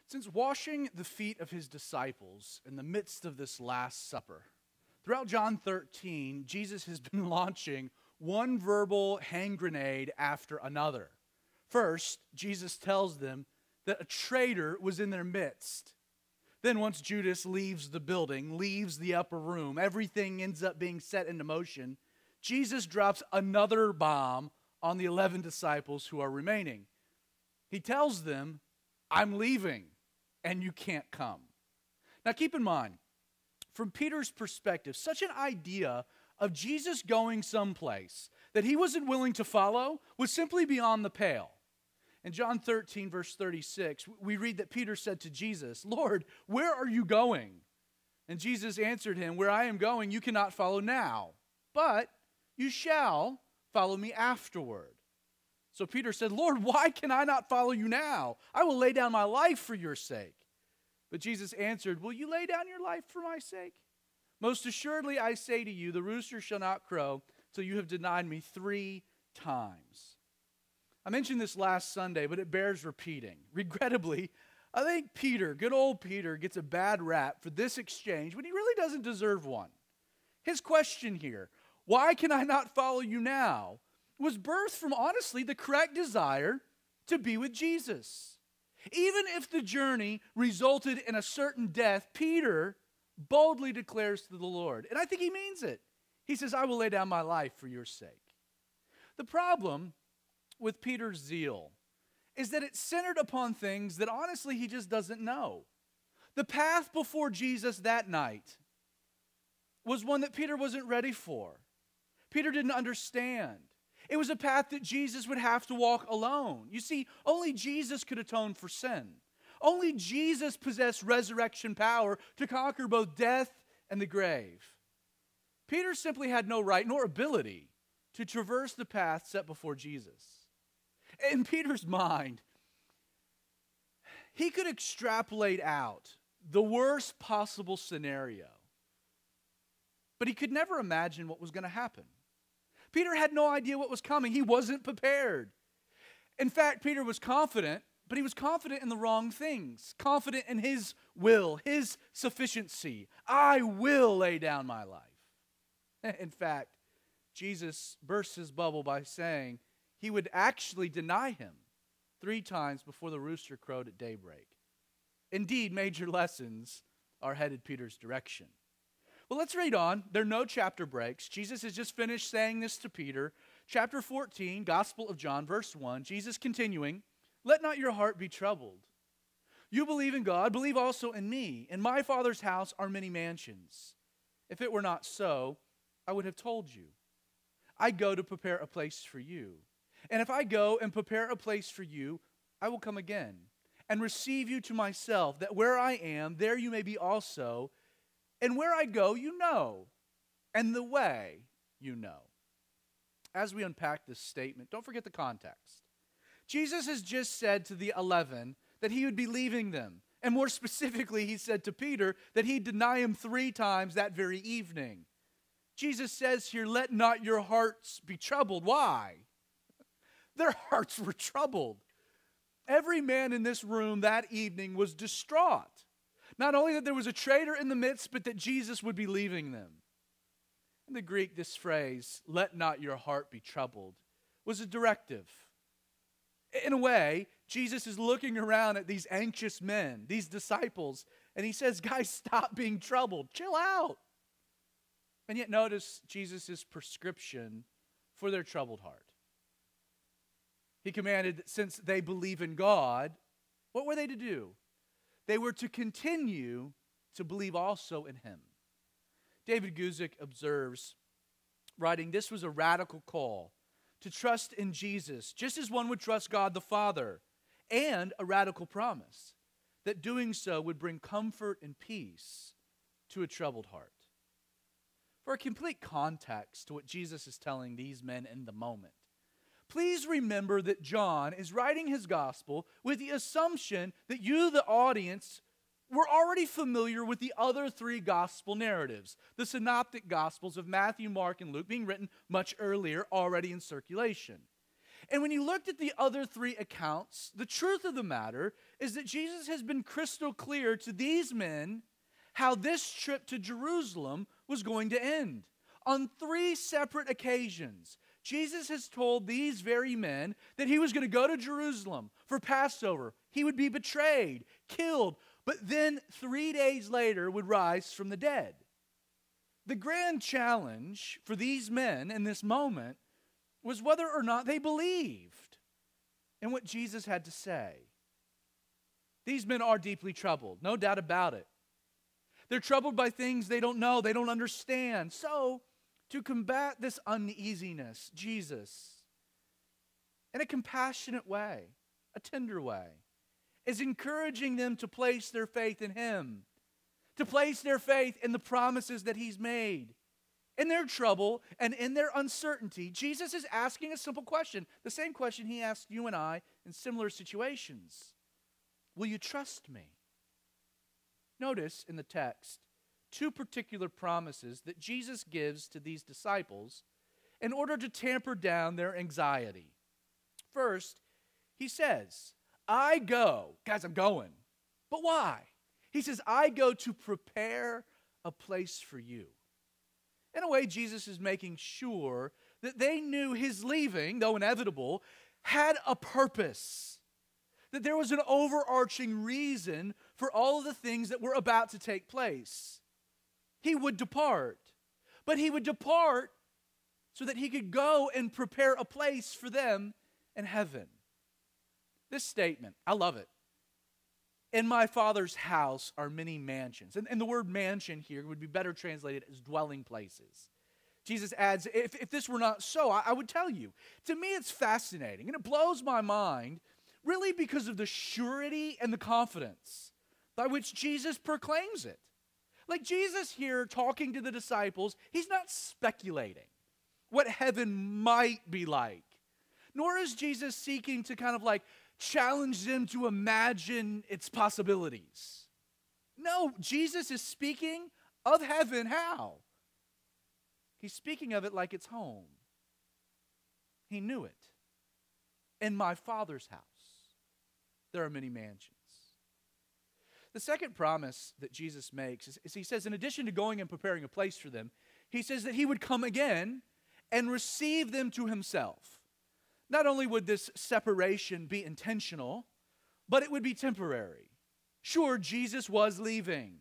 Since washing the feet of his disciples in the midst of this Last Supper, throughout John 13, Jesus has been launching one verbal hand grenade after another. First, Jesus tells them that a traitor was in their midst. Then once Judas leaves the building, leaves the upper room, everything ends up being set into motion, Jesus drops another bomb on the 11 disciples who are remaining. He tells them, I'm leaving, and you can't come. Now keep in mind, from Peter's perspective, such an idea of Jesus going someplace that he wasn't willing to follow was simply beyond the pale. In John 13, verse 36, we read that Peter said to Jesus, Lord, where are you going? And Jesus answered him, where I am going, you cannot follow now, but you shall follow me afterward. So Peter said, Lord, why can I not follow you now? I will lay down my life for your sake. But Jesus answered, will you lay down your life for my sake? Most assuredly, I say to you, the rooster shall not crow till you have denied me 3 times. I mentioned this last Sunday, but it bears repeating. Regrettably, I think Peter, good old Peter, gets a bad rap for this exchange when he really doesn't deserve one. His question here, why can I not follow you now, was birthed from, honestly, the correct desire to be with Jesus. Even if the journey resulted in a certain death, Peter boldly declares to the Lord, and I think he means it. He says, I will lay down my life for your sake. The problem with Peter's zeal is that it's centered upon things that honestly he just doesn't know. The path before Jesus that night was one that Peter wasn't ready for. Peter didn't understand. It was a path that Jesus would have to walk alone. You see, only Jesus could atone for sin. Only Jesus possessed resurrection power to conquer both death and the grave. Peter simply had no right nor ability to traverse the path set before Jesus. In Peter's mind, he could extrapolate out the worst possible scenario, but he could never imagine what was going to happen. Peter had no idea what was coming. He wasn't prepared. In fact, Peter was confident, but he was confident in the wrong things. Confident in his will, his sufficiency. I will lay down my life. In fact, Jesus burst his bubble by saying he would actually deny him 3 times before the rooster crowed at daybreak. Indeed, major lessons are headed Peter's direction. Well, let's read on. There are no chapter breaks. Jesus has just finished saying this to Peter. Chapter 14, Gospel of John, verse 1, Jesus continuing, let not your heart be troubled. You believe in God, believe also in me. In my Father's house are many mansions. If it were not so, I would have told you. I go to prepare a place for you. And if I go and prepare a place for you, I will come again and receive you to myself, that where I am, there you may be also. And where I go, you know, and the way you know. As we unpack this statement, don't forget the context. Jesus has just said to the 11 that he would be leaving them. And more specifically, he said to Peter that he'd deny him 3 times that very evening. Jesus says here, let not your hearts be troubled. Why? Their hearts were troubled. Every man in this room that evening was distraught. Not only that there was a traitor in the midst, but that Jesus would be leaving them. In the Greek, this phrase, let not your heart be troubled, was a directive. In a way, Jesus is looking around at these anxious men, these disciples, and he says, guys, stop being troubled. Chill out. And yet notice Jesus' prescription for their troubled heart. He commanded that since they believe in God, what were they to do? They were to continue to believe also in him. David Guzik observes, writing, this was a radical call to trust in Jesus, just as one would trust God the Father, and a radical promise that doing so would bring comfort and peace to a troubled heart. For a complete context to what Jesus is telling these men in the moment, please remember that John is writing his gospel with the assumption that you, the audience, were already familiar with the other 3 gospel narratives, the synoptic gospels of Matthew, Mark, and Luke being written much earlier, already in circulation. And when you looked at the other three accounts, the truth of the matter is that Jesus has been crystal clear to these men how this trip to Jerusalem was going to end. On three separate occasions, Jesus has told these very men that he was going to go to Jerusalem for Passover. He would be betrayed, killed, but then 3 days later would rise from the dead. The grand challenge for these men in this moment was whether or not they believed in what Jesus had to say. These men are deeply troubled, no doubt about it. They're troubled by things they don't know, they don't understand. So, to combat this uneasiness, Jesus, in a compassionate way, a tender way, is encouraging them to place their faith in Him, to place their faith in the promises that He's made. In their trouble and in their uncertainty, Jesus is asking a simple question, the same question He asked you and I in similar situations. Will you trust me? Notice in the text two particular promises that Jesus gives to these disciples in order to tamper down their anxiety. First, He says, I go. Guys, I'm going. But why? He says, I go to prepare a place for you. In a way, Jesus is making sure that they knew His leaving, though inevitable, had a purpose. That there was an overarching reason for all of the things that were about to take place. He would depart. But He would depart so that He could go and prepare a place for them in heaven. This statement, I love it. In my Father's house are many mansions. And the word mansion here would be better translated as dwelling places. Jesus adds, if this were not so, I would tell you. To me, it's fascinating, and it blows my mind, really because of the surety and the confidence by which Jesus proclaims it. Like Jesus here talking to the disciples, He's not speculating what heaven might be like. Nor is Jesus seeking to kind of like challenge them to imagine its possibilities. No, Jesus is speaking of heaven. How? He's speaking of it like it's home. He knew it. In my Father's house, there are many mansions. The second promise that Jesus makes is He says, in addition to going and preparing a place for them, He says that He would come again and receive them to Himself. Not only would this separation be intentional, but it would be temporary. Sure, Jesus was leaving,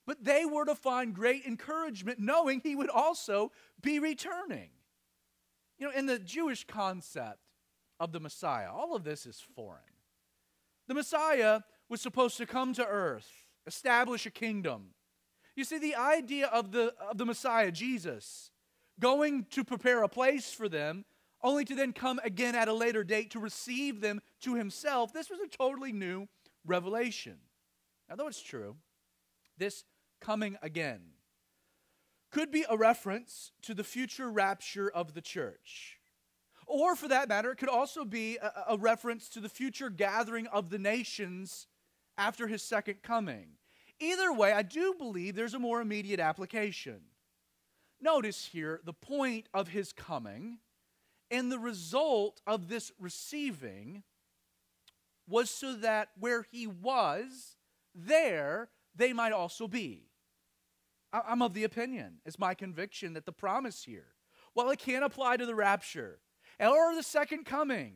but they were to find great encouragement knowing He would also be returning. You know, in the Jewish concept of the Messiah, all of this is foreign. The Messiah was supposed to come to earth, establish a kingdom. You see, the idea of the Messiah, Jesus, going to prepare a place for them, only to then come again at a later date to receive them to Himself, this was a totally new revelation. Now, though it's true, this coming again could be a reference to the future rapture of the church. Or, for that matter, it could also be a reference to the future gathering of the nations after His second coming. Either way, I do believe there's a more immediate application. Notice here the point of His coming and the result of this receiving was so that where He was, there they might also be. I'm of the opinion, it's my conviction, that the promise here, while it can apply to the rapture or the second coming,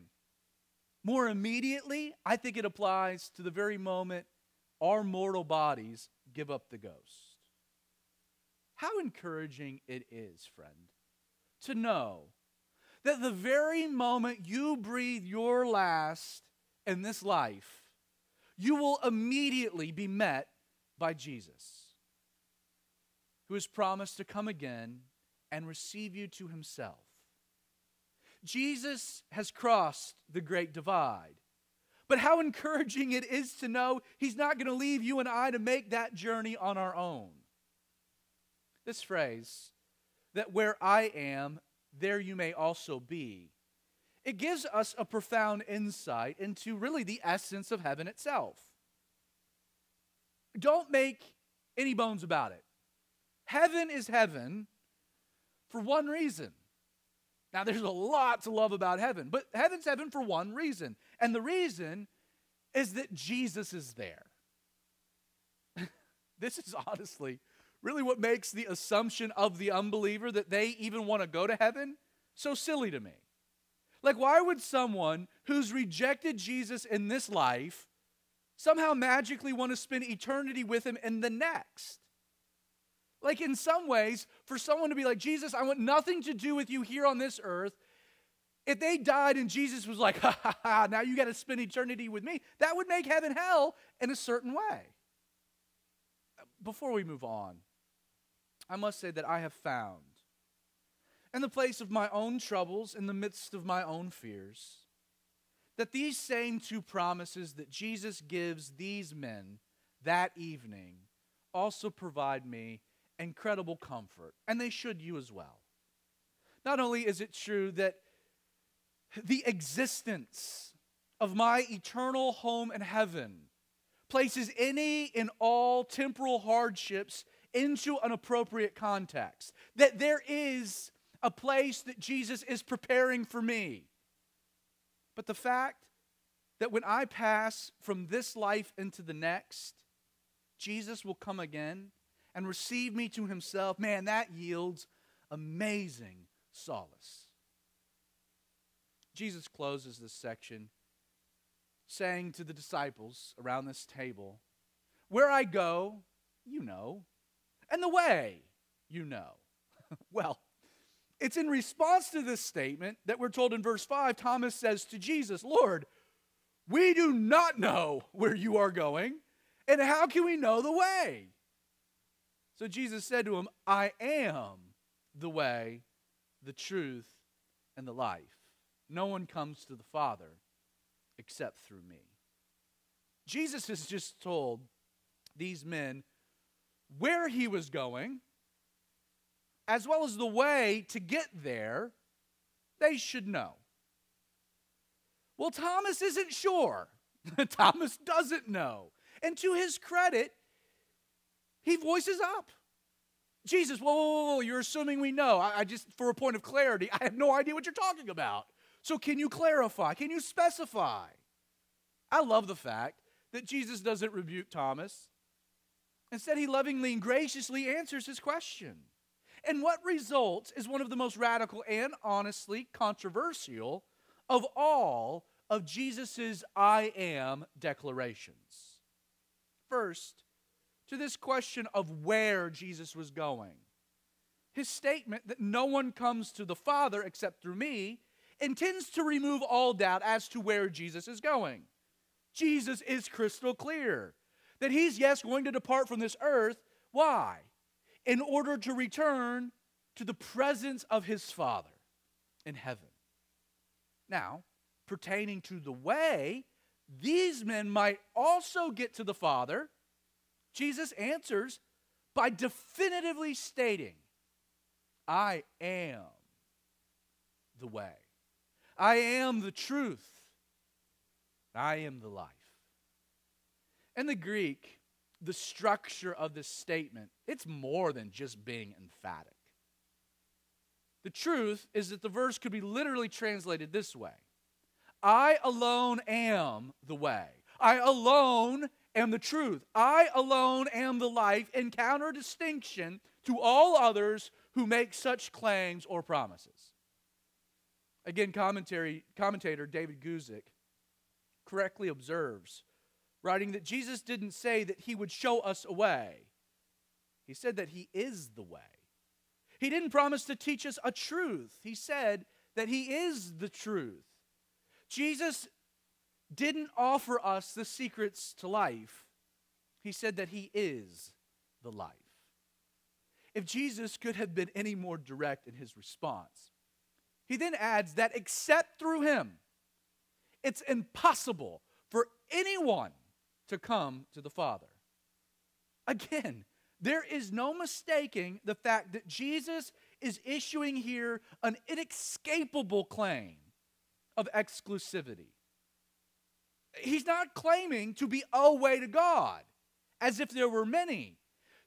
more immediately, I think it applies to the very moment our mortal bodies give up the ghost. How encouraging it is, friend, to know that the very moment you breathe your last in this life, you will immediately be met by Jesus, who has promised to come again and receive you to Himself. Jesus has crossed the great divide. But how encouraging it is to know He's not going to leave you and I to make that journey on our own. This phrase, that where I am, there you may also be, it gives us a profound insight into really the essence of heaven itself. Don't make any bones about it. Heaven is heaven for one reason. Now, there's a lot to love about heaven, but heaven's heaven for one reason. And the reason is that Jesus is there. This is honestly really what makes the assumption of the unbeliever that they even want to go to heaven so silly to me. Like, why would someone who's rejected Jesus in this life somehow magically want to spend eternity with him in the next? Like, in some ways, for someone to be like, Jesus, I want nothing to do with you here on this earth. If they died and Jesus was like, ha, ha, ha, now you got to spend eternity with me, that would make heaven hell in a certain way. Before we move on, I must say that I have found, in the place of my own troubles, in the midst of my own fears, that these same two promises that Jesus gives these men that evening also provide me incredible comfort, and they should you as well. Not only is it true that the existence of my eternal home in heaven places any and all temporal hardships into an appropriate context, that there is a place that Jesus is preparing for me, but the fact that when I pass from this life into the next, Jesus will come again and receive me to himself, man, that yields amazing solace. Jesus closes this section saying to the disciples around this table, where I go, you know, and the way, you know. Well, it's in response to this statement that we're told in verse 5, Thomas says to Jesus, Lord, we do not know where you are going, and how can we know the way? So Jesus said to him, I am the way, the truth, and the life. No one comes to the Father except through me. Jesus has just told these men where he was going, as well as the way to get there, they should know. Well, Thomas isn't sure. Thomas doesn't know. And to his credit, he voices up. Jesus, whoa, you're assuming we know. I just, for a point of clarity, I have no idea what you're talking about. So can you clarify? Can you specify? I love the fact that Jesus doesn't rebuke Thomas. Instead, he lovingly and graciously answers his question. And what results is one of the most radical and honestly controversial of all of Jesus' I am declarations. First, to this question of where Jesus was going. His statement that no one comes to the Father except through me intends to remove all doubt as to where Jesus is going. Jesus is crystal clear that he's, yes, going to depart from this earth. Why? In order to return to the presence of his Father in heaven. Now, pertaining to the way these men might also get to the Father, Jesus answers by definitively stating, I am the way. I am the truth. I am the life. In the Greek, the structure of this statement, it's more than just being emphatic. The truth is that the verse could be literally translated this way. I alone am the way. I alone am the truth. I alone am the life, in counter-distinction to all others who make such claims or promises. Again, commentator David Guzik correctly observes, writing that Jesus didn't say that he would show us a way. He said that he is the way. He didn't promise to teach us a truth. He said that he is the truth. Jesus didn't offer us the secrets to life. He said that he is the life. If Jesus could have been any more direct in his response, he then adds that except through him, it's impossible for anyone to come to the Father. Again, there is no mistaking the fact that Jesus is issuing here an inescapable claim of exclusivity. He's not claiming to be a way to God, as if there were many.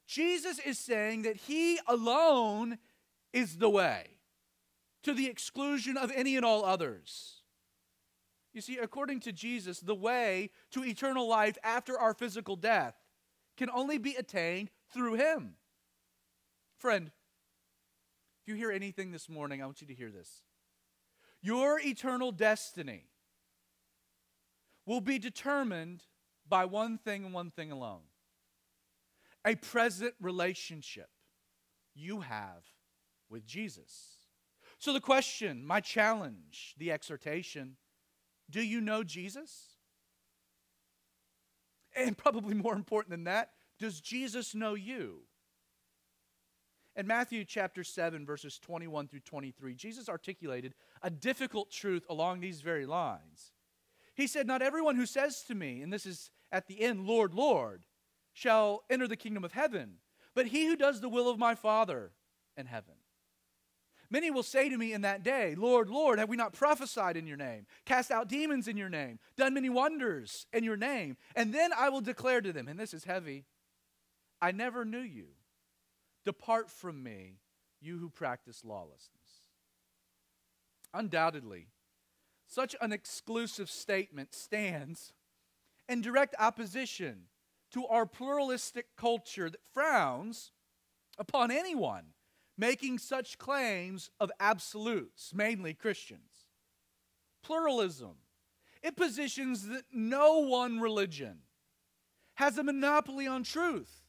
Jesus is saying that he alone is the way. to the exclusion of any and all others. You see, according to Jesus, the way to eternal life after our physical death can only be attained through Him. Friend, if you hear anything this morning, I want you to hear this. Your eternal destiny will be determined by one thing and one thing alone: a present relationship you have with Jesus. So the question, my challenge, the exhortation, do you know Jesus? And probably more important than that, does Jesus know you? In Matthew chapter 7, verses 21 through 23, Jesus articulated a difficult truth along these very lines. He said, "Not everyone who says to me," and this is at the end, "Lord, Lord," shall enter the kingdom of heaven, but he who does the will of my Father in heaven. Many will say to me in that day, "Lord, Lord, have we not prophesied in your name, cast out demons in your name, done many wonders in your name?" And then I will declare to them, and this is heavy, "I never knew you. Depart from me, you who practice lawlessness." Undoubtedly, such an exclusive statement stands in direct opposition to our pluralistic culture that frowns upon anyone making such claims of absolutes, mainly Christians. Pluralism, it positions that no one religion has a monopoly on truth.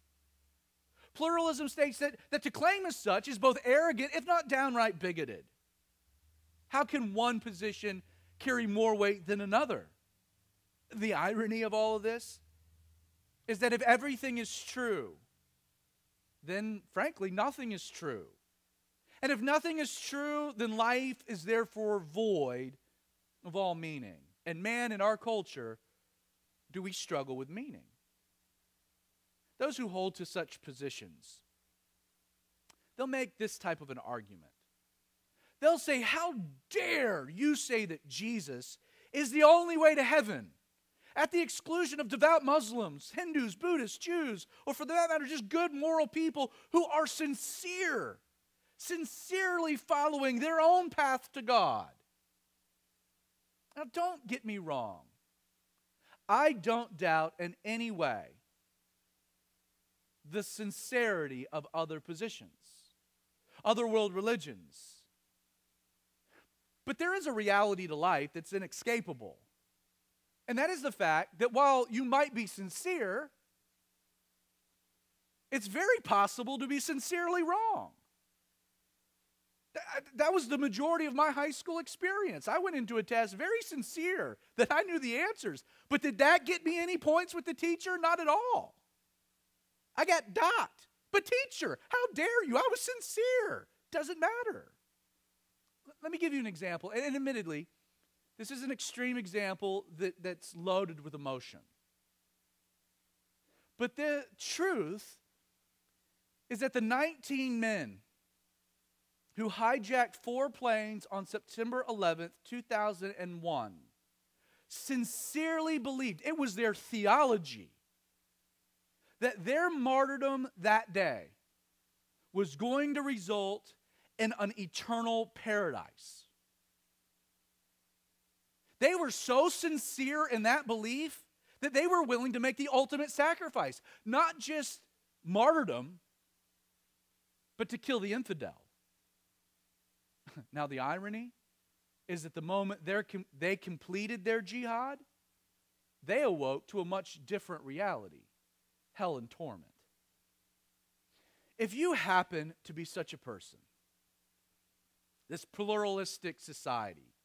Pluralism states that to claim as such is both arrogant, if not downright bigoted. How can one position carry more weight than another? The irony of all of this is that if everything is true, then frankly, nothing is true. And if nothing is true, then life is therefore void of all meaning. And man, in our culture, do we struggle with meaning? Those who hold to such positions, they'll make this type of an argument. They'll say, "How dare you say that Jesus is the only way to heaven, at the exclusion of devout Muslims, Hindus, Buddhists, Jews, or for that matter, just good moral people who are sincerely following their own path to God." Now, don't get me wrong. I don't doubt in any way the sincerity of other positions, other world religions. But there is a reality to life that's inescapable. And that is the fact that while you might be sincere, it's very possible to be sincerely wrong. That was the majority of my high school experience. I went into a test very sincere that I knew the answers. But did that get me any points with the teacher? Not at all. I got docked. But teacher, how dare you? I was sincere. Doesn't matter. Let me give you an example. And admittedly, this is an extreme example that's loaded with emotion. But the truth is that the 19 men who hijacked 4 planes on September 11th, 2001, sincerely believed, it was their theology, that their martyrdom that day was going to result in an eternal paradise. They were so sincere in that belief that they were willing to make the ultimate sacrifice, not just martyrdom, but to kill the infidel. Now, the irony is that the moment they completed their jihad, they awoke to a much different reality: hell and torment. If you happen to be such a person, this pluralistic society,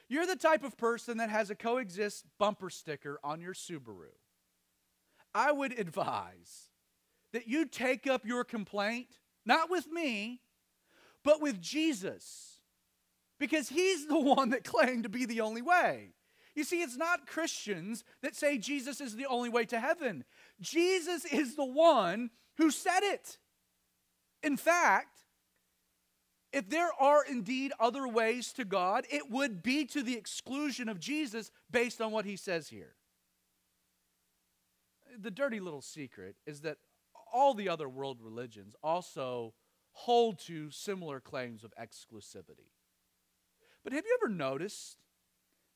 you're the type of person that has a coexist bumper sticker on your Subaru, I would advise that you take up your complaint, not with me, but with Jesus, because He's the one that claimed to be the only way. You see, it's not Christians that say Jesus is the only way to heaven. Jesus is the one who said it. In fact, if there are indeed other ways to God, it would be to the exclusion of Jesus based on what He says here. The dirty little secret is that all the other world religions also hold to similar claims of exclusivity. But have you ever noticed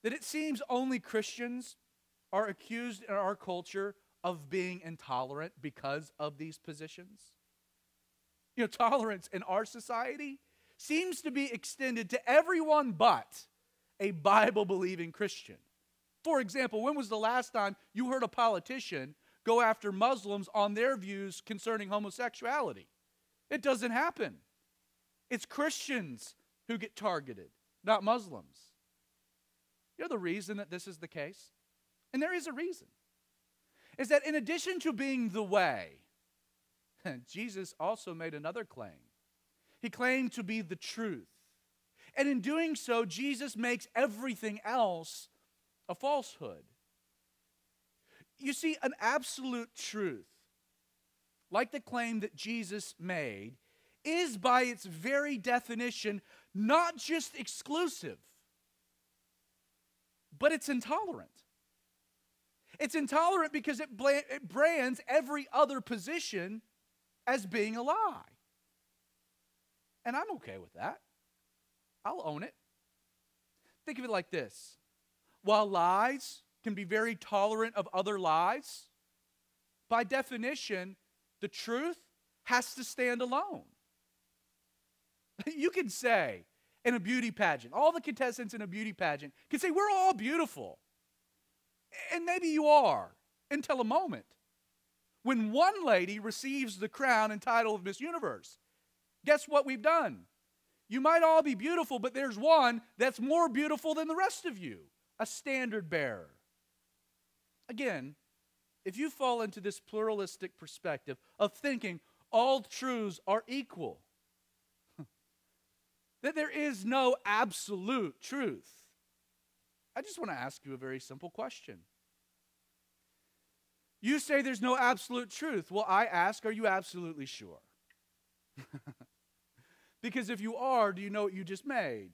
that it seems only Christians are accused in our culture of being intolerant because of these positions? You know, tolerance in our society seems to be extended to everyone but a Bible-believing Christian. For example, when was the last time you heard a politician go after Muslims on their views concerning homosexuality? It doesn't happen. It's Christians who get targeted, not Muslims. You know the reason that this is the case? And there is a reason. Is that in addition to being the way, Jesus also made another claim. He claimed to be the truth. And in doing so, Jesus makes everything else a falsehood. You see, an absolute truth, like the claim that Jesus made, is by its very definition not just exclusive, but it's intolerant. It's intolerant because it brands every other position as being a lie. And I'm okay with that. I'll own it. Think of it like this. While lies can be very tolerant of other lies, by definition, the truth has to stand alone. You can say in a beauty pageant, all the contestants in a beauty pageant can say, we're all beautiful. And maybe you are, until a moment when one lady receives the crown and title of Miss Universe. Guess what we've done? You might all be beautiful, but there's one that's more beautiful than the rest of you, a standard bearer. Again, if you fall into this pluralistic perspective of thinking all truths are equal, that there is no absolute truth, I just want to ask you a very simple question. You say there's no absolute truth. Well, I ask, are you absolutely sure? Because if you are, do you know what you just made?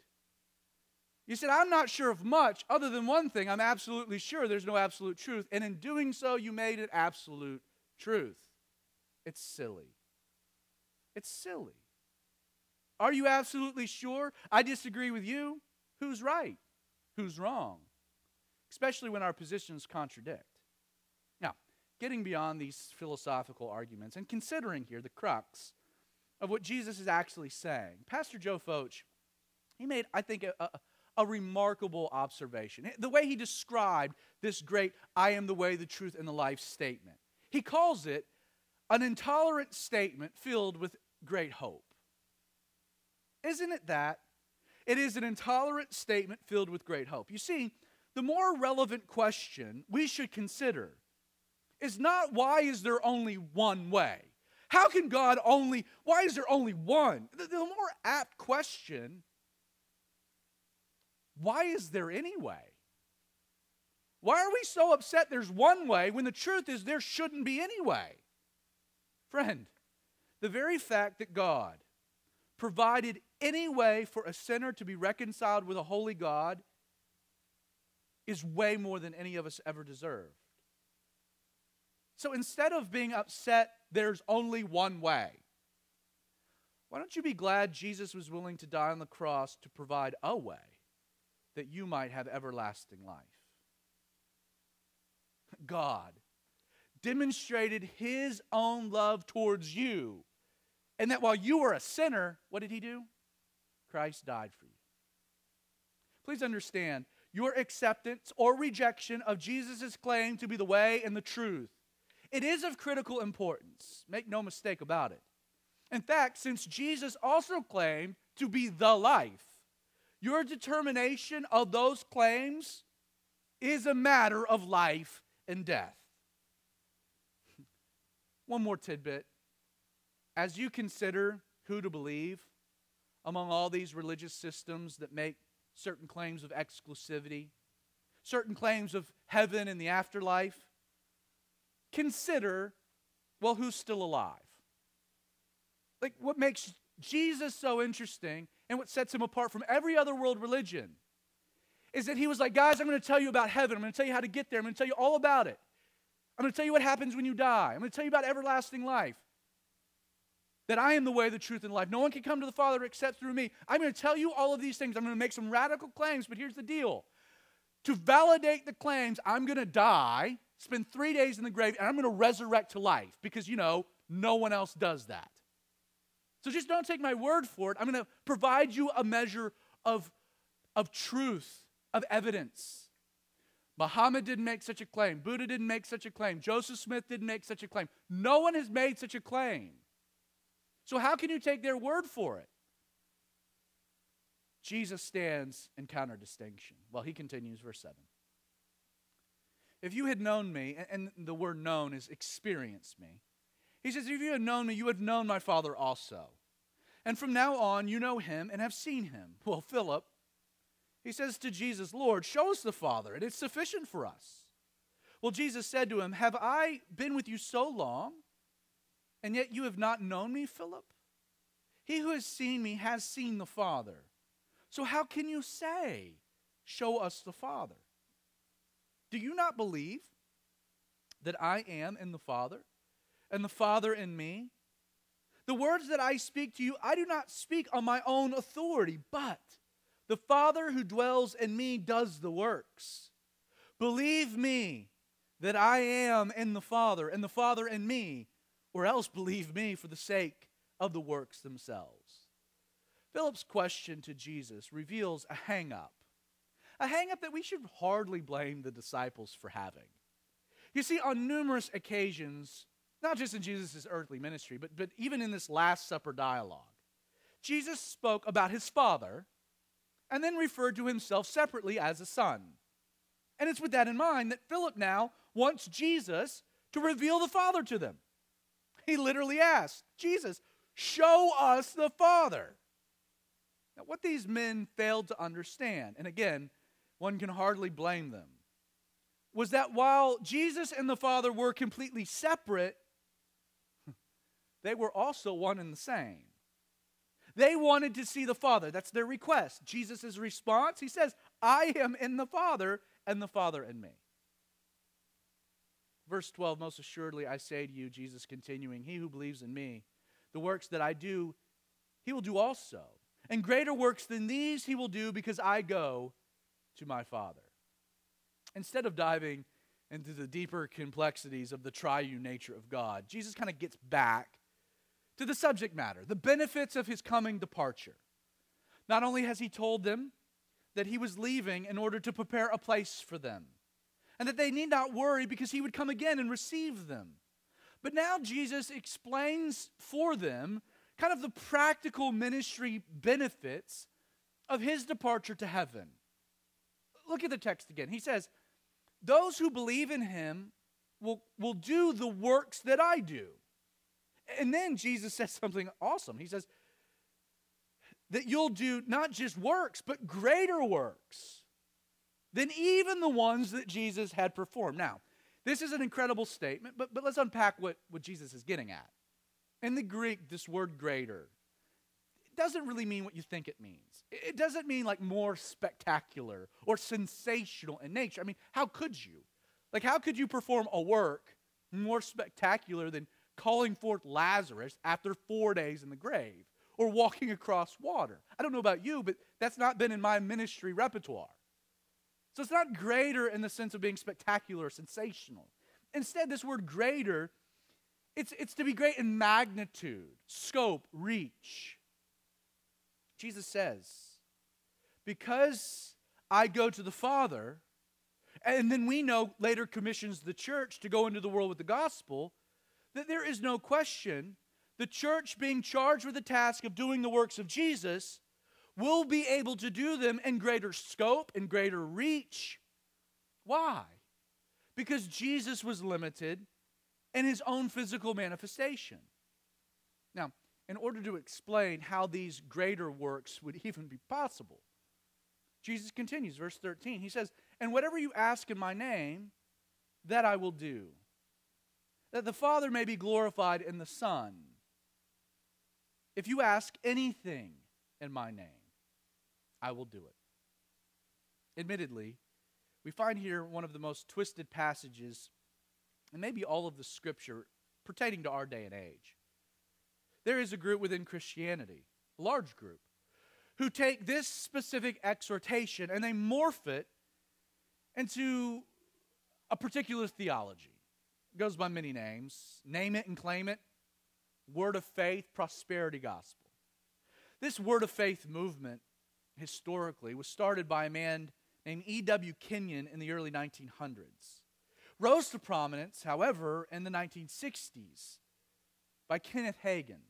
You said, I'm not sure of much other than one thing. I'm absolutely sure there's no absolute truth. And in doing so, you made it absolute truth. It's silly. It's silly. Are you absolutely sure? I disagree with you. Who's right? Who's wrong? Especially when our positions contradict. Now, getting beyond these philosophical arguments and considering here the crux of what Jesus is actually saying, Pastor Joe Focht, he made, I think, a remarkable observation. The way he described this great I am the way, the truth, and the life statement. He calls it an intolerant statement filled with great hope. Isn't it that? It is an intolerant statement filled with great hope. You see, the more relevant question we should consider is not why is there only one way? How can God only, why is there only one? The more apt question, why is there any way? Why are we so upset there's one way when the truth is there shouldn't be any way? Friend, the very fact that God provided any way for a sinner to be reconciled with a holy God is way more than any of us ever deserved. So instead of being upset there's only one way, why don't you be glad Jesus was willing to die on the cross to provide a way that you might have everlasting life? God demonstrated His own love towards you, and that while you were a sinner, what did He do? Christ died for you. Please understand, your acceptance or rejection of Jesus' claim to be the way and the truth, it is of critical importance. Make no mistake about it. In fact, since Jesus also claimed to be the life, your determination of those claims is a matter of life and death. One more tidbit. As you consider who to believe among all these religious systems that make certain claims of exclusivity, certain claims of heaven and the afterlife, consider, well, who's still alive? Like, what makes Jesus so interesting and what sets Him apart from every other world religion is that He was like, guys, I'm going to tell you about heaven. I'm going to tell you how to get there. I'm going to tell you all about it. I'm going to tell you what happens when you die. I'm going to tell you about everlasting life. that I am the way, the truth, and life. No one can come to the Father except through me. I'm going to tell you all of these things. I'm going to make some radical claims, but here's the deal. To validate the claims, I'm going to die, spend 3 days in the grave, and I'm going to resurrect to life because, no one else does that. So just don't take my word for it. I'm going to provide you a measure of truth, of evidence. Muhammad didn't make such a claim. Buddha didn't make such a claim. Joseph Smith didn't make such a claim. No one has made such a claim. So how can you take their word for it? Jesus stands in counter-distinction. Well, he continues, verse 7. If you had known me, and the word known is experienced me. He says, if you had known me, you would have known my Father also. And from now on, you know him and have seen him. Well, Philip, he says to Jesus, Lord, show us the Father, and it's sufficient for us. Well, Jesus said to him, have I been with you so long, and yet you have not known me, Philip? He who has seen me has seen the Father. So how can you say, show us the Father? Do you not believe that I am in the Father, and the Father in me? The words that I speak to you, I do not speak on my own authority, but the Father who dwells in me does the works. Believe me that I am in the Father, and the Father in me, or else believe me for the sake of the works themselves. Philip's question to Jesus reveals a hang-up that we should hardly blame the disciples for having. You see, on numerous occasions, not just in Jesus' earthly ministry, but even in this Last Supper dialogue, Jesus spoke about his Father and then referred to himself separately as a son. And it's with that in mind that Philip now wants Jesus to reveal the Father to them. He literally asked, Jesus, show us the Father. Now, what these men failed to understand, and again, one can hardly blame them, was that while Jesus and the Father were completely separate, they were also one and the same. They wanted to see the Father. That's their request. Jesus' response, he says, I am in the Father, and the Father in me. Verse 12, most assuredly I say to you, Jesus continuing, he who believes in me, the works that I do, he will do also. And greater works than these he will do because I go to my Father. Instead of diving into the deeper complexities of the triune nature of God, Jesus kind of gets back to the subject matter, the benefits of his coming departure. Not only has he told them that he was leaving in order to prepare a place for them, and that they need not worry because he would come again and receive them. But now Jesus explains for them kind of the practical ministry benefits of his departure to heaven. Look at the text again. He says, those who believe in him will do the works that I do. And then Jesus says something awesome. He says that you'll do not just works, but greater works than even the ones that Jesus had performed. Now, this is an incredible statement, but let's unpack what Jesus is getting at. In the Greek, this word greater, it doesn't really mean what you think it means. It doesn't mean like more spectacular or sensational in nature. I mean, how could you? Like, how could you perform a work more spectacular than calling forth Lazarus after 4 days in the grave or walking across water? I don't know about you, but that's not been in my ministry repertoire. So it's not greater in the sense of being spectacular or sensational. Instead, this word greater, it's to be great in magnitude, scope, reach. Jesus says, because I go to the Father, and then we know later commissions the church to go into the world with the gospel, that there is no question the church being charged with the task of doing the works of Jesus will be able to do them in greater scope and greater reach. Why? Because Jesus was limited in his own physical manifestation. Now, in order to explain how these greater works would even be possible, Jesus continues, verse 13. He says, and whatever you ask in my name, that I will do, that the Father may be glorified in the Son. If you ask anything in my name, I will do it. Admittedly, we find here one of the most twisted passages, and maybe all of the Scripture pertaining to our day and age. there is a group within Christianity, a large group, who take this specific exhortation and they morph it into a particular theology. It goes by many names. Name it and claim it. Word of faith, prosperity gospel. This word of faith movement, historically, was started by a man named E.W. Kenyon in the early 1900s. Rose to prominence, however, in the 1960s by Kenneth Hagin.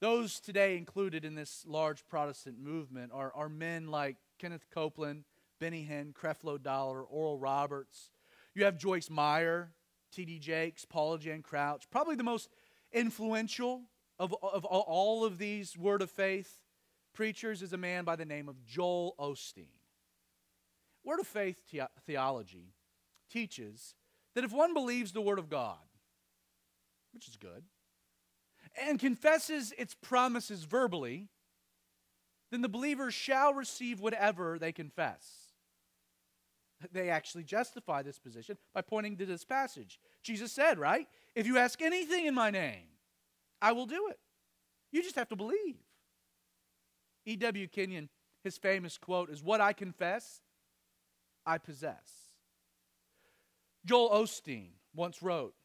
Those today included in this large Protestant movement are men like Kenneth Copeland, Benny Hinn, Creflo Dollar, Oral Roberts. You have Joyce Meyer, T.D. Jakes, Paula Jan Crouch. Probably the most influential of all of these Word of Faith preachers is a man by the name of Joel Osteen. Word of Faith theology teaches that if one believes the Word of God, which is good, and confesses its promises verbally, then the believer shall receive whatever they confess. They actually justify this position by pointing to this passage. Jesus said, right? If you ask anything in my name, I will do it. You just have to believe. E.W. Kenyon, his famous quote is, "What I confess, I possess." Joel Osteen once wrote,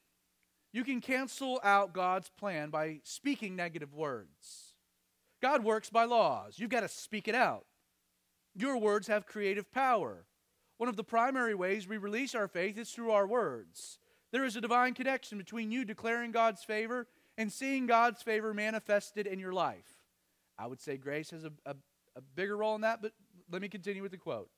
"You can cancel out God's plan by speaking negative words. God works by laws. You've got to speak it out. Your words have creative power. One of the primary ways we release our faith is through our words. There is a divine connection between you declaring God's favor and seeing God's favor manifested in your life." I would say grace has a bigger role in that, but let me continue with the quote.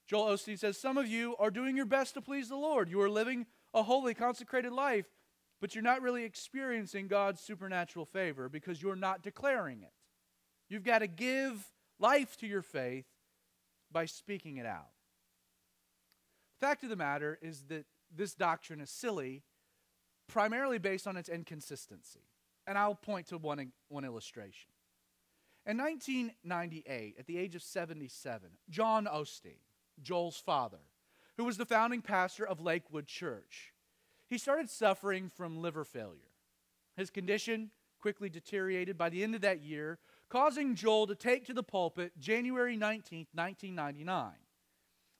Joel Osteen says, "Some of you are doing your best to please the Lord. You are living a holy, consecrated life, but you're not really experiencing God's supernatural favor because you're not declaring it. You've got to give life to your faith by speaking it out." The fact of the matter is that this doctrine is silly, primarily based on its inconsistency. And I'll point to one illustration. In 1998, at the age of 77, John Osteen, Joel's father, who was the founding pastor of Lakewood Church, he started suffering from liver failure. His condition quickly deteriorated by the end of that year, causing Joel to take to the pulpit January 19th, 1999.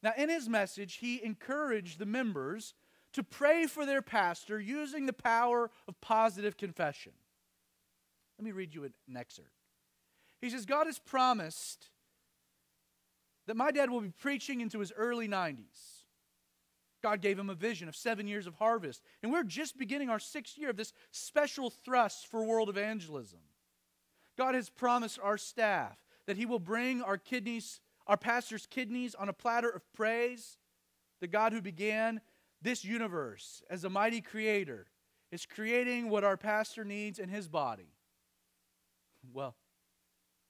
Now, in his message, he encouraged the members to pray for their pastor using the power of positive confession. Let me read you an excerpt. He says, "God has promised that my dad will be preaching into his early 90s. God gave him a vision of 7 years of harvest, and we're just beginning our 6th year of this special thrust for world evangelism. God has promised our staff that he will bring our pastor's kidneys on a platter of praise. The God who began this universe as a mighty creator is creating what our pastor needs in his body." Well,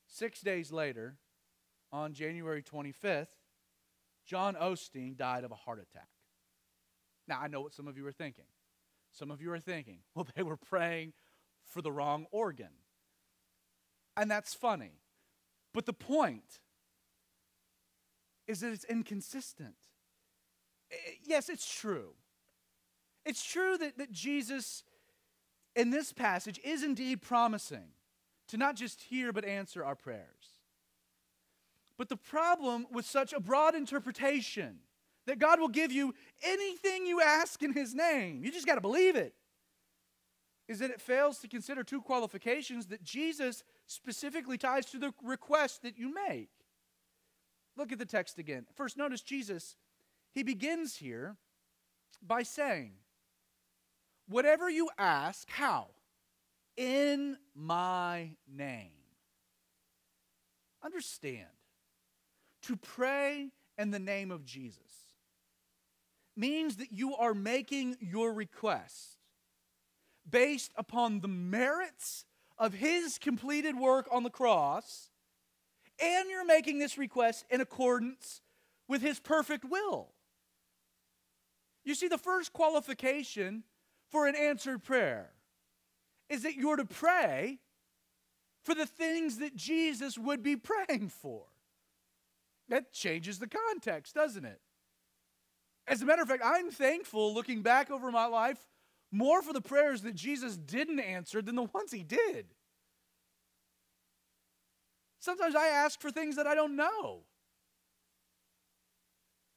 6 days later, on January 25th, John Osteen died of a heart attack. Now, I know what some of you are thinking. Some of you are thinking, well, they were praying for the wrong organ. And that's funny. But the point is that it's inconsistent. Yes, it's true. It's true that Jesus, in this passage, is indeed promising to not just hear but answer our prayers. But the problem with such a broad interpretation, that God will give you anything you ask in his name, you just got to believe it, is that it fails to consider two qualifications that Jesus specifically ties to the request that you make. Look at the text again. First, notice Jesus, he begins here by saying, whatever you ask, how? In my name. Understand, to pray in the name of Jesus means that you are making your request based upon the merits of his completed work on the cross, and you're making this request in accordance with his perfect will. You see, the first qualification for an answered prayer is that you're to pray for the things that Jesus would be praying for. That changes the context, doesn't it? As a matter of fact, I'm thankful, looking back over my life, more for the prayers that Jesus didn't answer than the ones he did. Sometimes I ask for things that I don't know.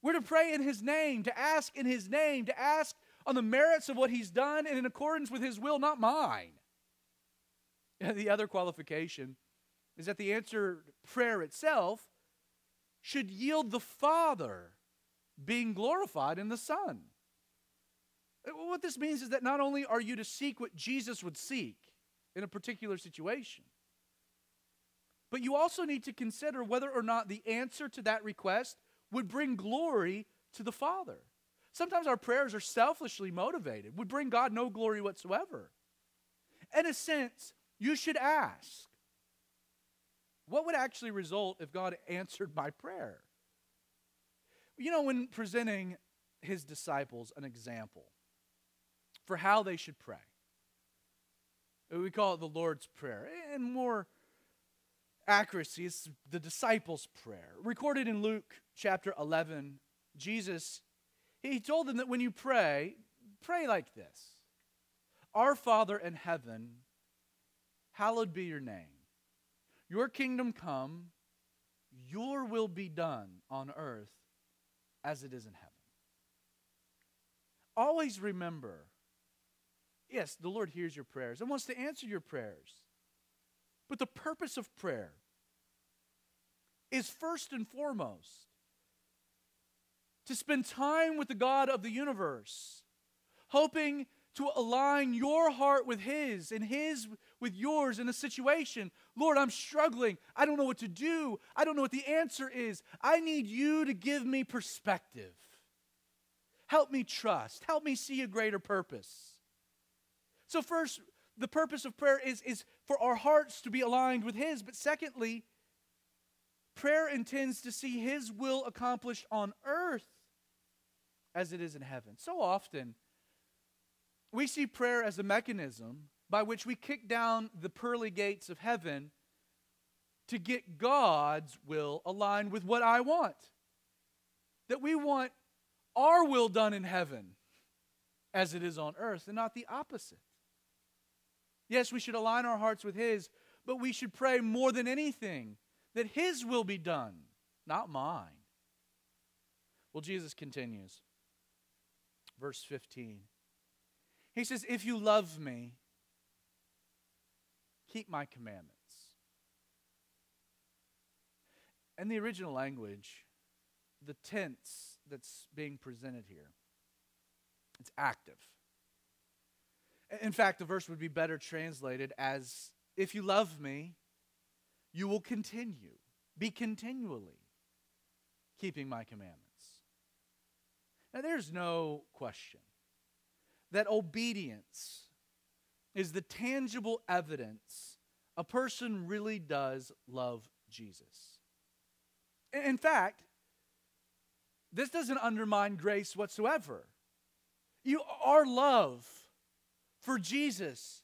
We're to pray in his name, to ask in his name, to ask on the merits of what he's done and in accordance with his will, not mine. And the other qualification is that the answered prayer itself should yield the Father being glorified in the Son. What this means is that not only are you to seek what Jesus would seek in a particular situation, but you also need to consider whether or not the answer to that request would bring glory to the Father. Sometimes our prayers are selfishly motivated, would bring God no glory whatsoever. In a sense, you should ask, what would actually result if God answered my prayer? You know, when presenting his disciples an example for how they should pray, we call it the Lord's Prayer. And more accuracy, it's the disciples' prayer. Recorded in Luke chapter 11, Jesus, he told them that when you pray, pray like this. Our Father in heaven, hallowed be your name. Your kingdom come, your will be done on earth as it is in heaven. Always remember, yes, the Lord hears your prayers and wants to answer your prayers. But the purpose of prayer is first and foremost to spend time with the God of the universe, hoping to align your heart with his and his with yours in a situation. Lord, I'm struggling. I don't know what to do. I don't know what the answer is. I need you to give me perspective. Help me trust. Help me see a greater purpose. So first, the purpose of prayer is for our hearts to be aligned with his. But secondly, prayer intends to see his will accomplished on earth as it is in heaven. So often, we see prayer as a mechanism by which we kick down the pearly gates of heaven to get God's will aligned with what I want. That we want our will done in heaven as it is on earth and not the opposite. Yes, we should align our hearts with his, but we should pray more than anything that his will be done, not mine. Well, Jesus continues. Verse 15. He says, if you love me, keep my commandments. In the original language, the tense that's being presented here, it's active. In fact, the verse would be better translated as, if you love me, you will continue, be continually keeping my commandments. Now, there's no question that obedience is the tangible evidence a person really does love Jesus. In fact, this doesn't undermine grace whatsoever. Our love for Jesus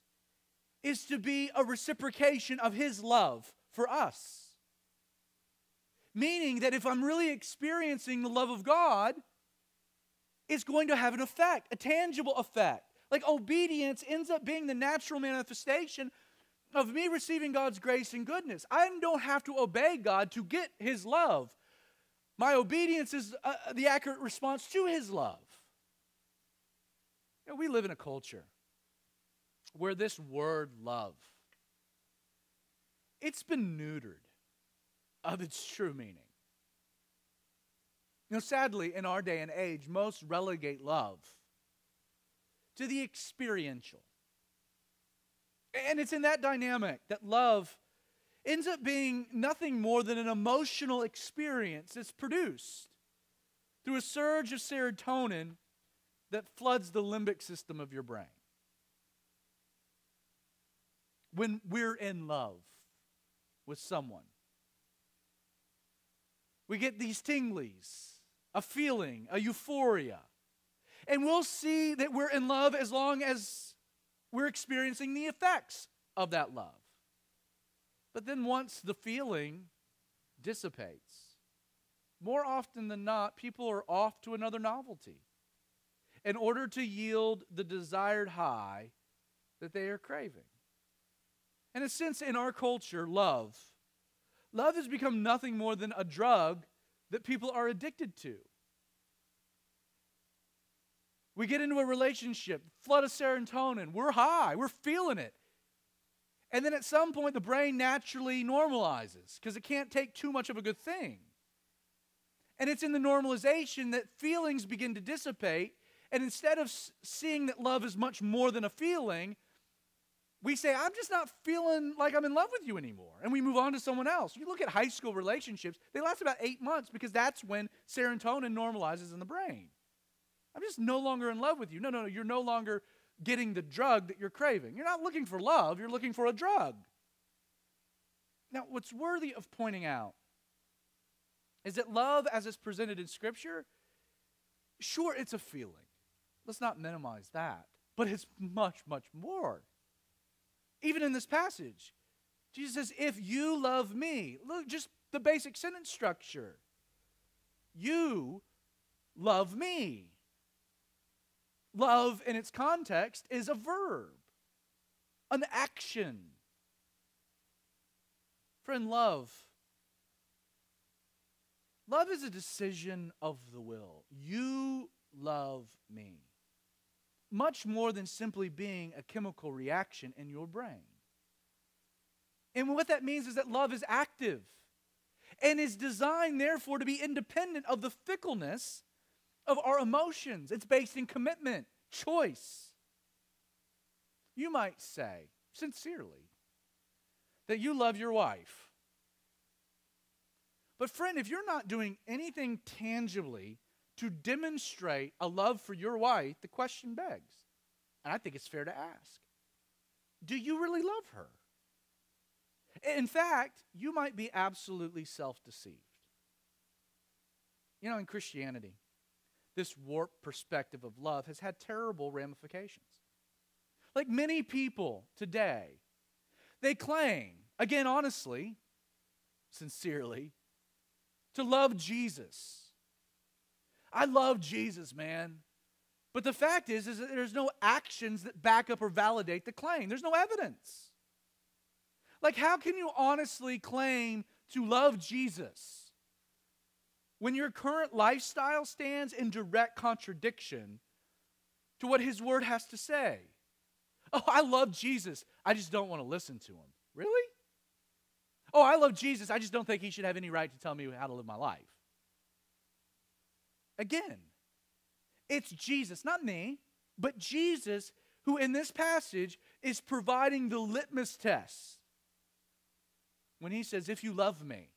is to be a reciprocation of his love for us. Meaning that if I'm really experiencing the love of God, it's going to have an effect, a tangible effect. Like obedience ends up being the natural manifestation of me receiving God's grace and goodness. I don't have to obey God to get his love. My obedience is the accurate response to his love. You know, we live in a culture where this word love, it's been neutered of its true meaning. You know, sadly, in our day and age, most relegate love to the experiential. And it's in that dynamic that love ends up being nothing more than an emotional experience that's produced through a surge of serotonin that floods the limbic system of your brain. When we're in love with someone, we get these tinglies, a feeling, a euphoria. And we'll see that we're in love as long as we're experiencing the effects of that love. But then once the feeling dissipates, more often than not, people are off to another novelty. in order to yield the desired high that they are craving. In a sense, in our culture, love has become nothing more than a drug that people are addicted to. We get into a relationship, flood of serotonin, we're high, we're feeling it. And then at some point, the brain naturally normalizes because it can't take too much of a good thing. And it's in the normalization that feelings begin to dissipate. And instead of seeing that love is much more than a feeling, we say, I'm just not feeling like I'm in love with you anymore. And we move on to someone else. You look at high school relationships, they last about 8 months because that's when serotonin normalizes in the brain. I'm just no longer in love with you. No, you're no longer getting the drug that you're craving. You're not looking for love, you're looking for a drug. Now, what's worthy of pointing out is that love, as it's presented in Scripture, sure, it's a feeling. Let's not minimize that. But it's much, much more. Even in this passage, Jesus says, if you love me, look, just the basic sentence structure. You love me. Love, in its context, is a verb, an action. Friend, love is a decision of the will. You love me. Much more than simply being a chemical reaction in your brain. And what that means is that love is active and is designed, therefore, to be independent of the fickleness of our emotions. It's based in commitment, choice. You might say, sincerely, that you love your wife. But friend, if you're not doing anything tangibly to demonstrate a love for your wife, the question begs, and I think it's fair to ask, do you really love her? In fact, you might be absolutely self-deceived. You know, in Christianity, this warped perspective of love has had terrible ramifications. Like many people today, they claim, again honestly, sincerely, to love Jesus. I love Jesus, man. But the fact is that there's no actions that back up or validate the claim. There's no evidence. Like, how can you honestly claim to love Jesus when your current lifestyle stands in direct contradiction to what His Word has to say? Oh, I love Jesus. I just don't want to listen to Him. Really? Oh, I love Jesus. I just don't think He should have any right to tell me how to live my life. Again, it's Jesus, not me, but Jesus who in this passage is providing the litmus test. When He says, if you love me,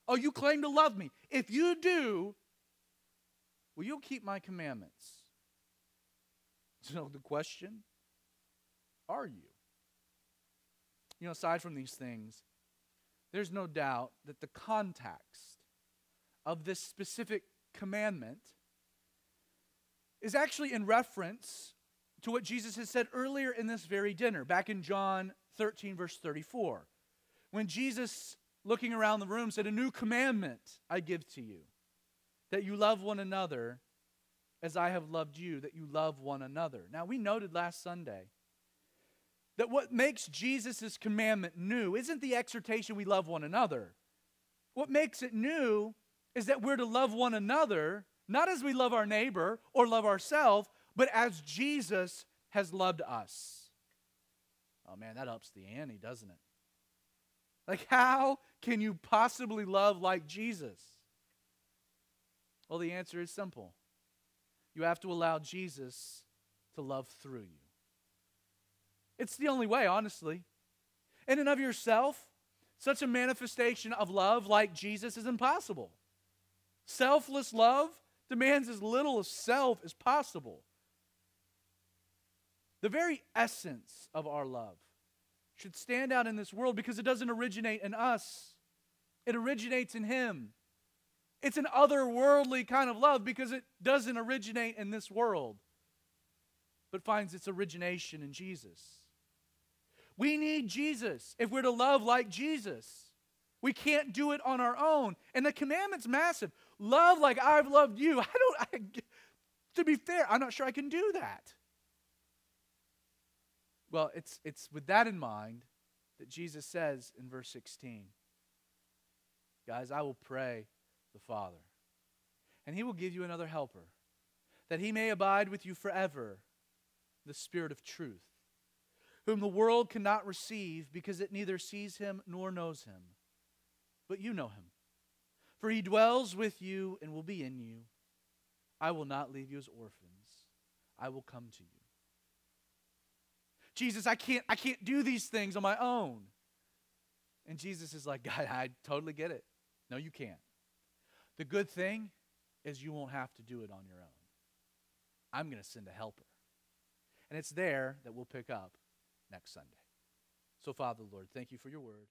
oh, you claim to love me. If you do, well, you'll keep my commandments. So the question, are you? You know, aside from these things, there's no doubt that the context of this specific commandment is actually in reference to what Jesus has said earlier in this very dinner, back in John 13, verse 34. When Jesus, looking around the room, said, a new commandment I give to you, that you love one another as I have loved you, that you love one another. Now, we noted last Sunday that what makes Jesus' commandment new isn't the exhortation we love one another. What makes it new is that we're to love one another, not as we love our neighbor or love ourselves, but as Jesus has loved us. Oh man, that ups the ante, doesn't it? Like, how can you possibly love like Jesus? Well, the answer is simple. You have to allow Jesus to love through you. It's the only way, honestly. In and of yourself, such a manifestation of love like Jesus is impossible. Selfless love demands as little of self as possible. The very essence of our love should stand out in this world because it doesn't originate in us. It originates in Him. It's an otherworldly kind of love because it doesn't originate in this world, but finds its origination in Jesus. We need Jesus if we're to love like Jesus. We can't do it on our own. And the commandment's massive. Love like I've loved you. To be fair, I'm not sure I can do that. Well, it's with that in mind that Jesus says in verse 16, guys, I will pray the Father, and he will give you another helper, that he may abide with you forever, the Spirit of truth, whom the world cannot receive because it neither sees him nor knows him. But you know him, for he dwells with you and will be in you. I will not leave you as orphans. I will come to you. Jesus, I can't do these things on my own. And Jesus is like, God, I totally get it. No, you can't. The good thing is you won't have to do it on your own. I'm going to send a helper. And it's there that we'll pick up next Sunday. So, Father, Lord, thank you for your word.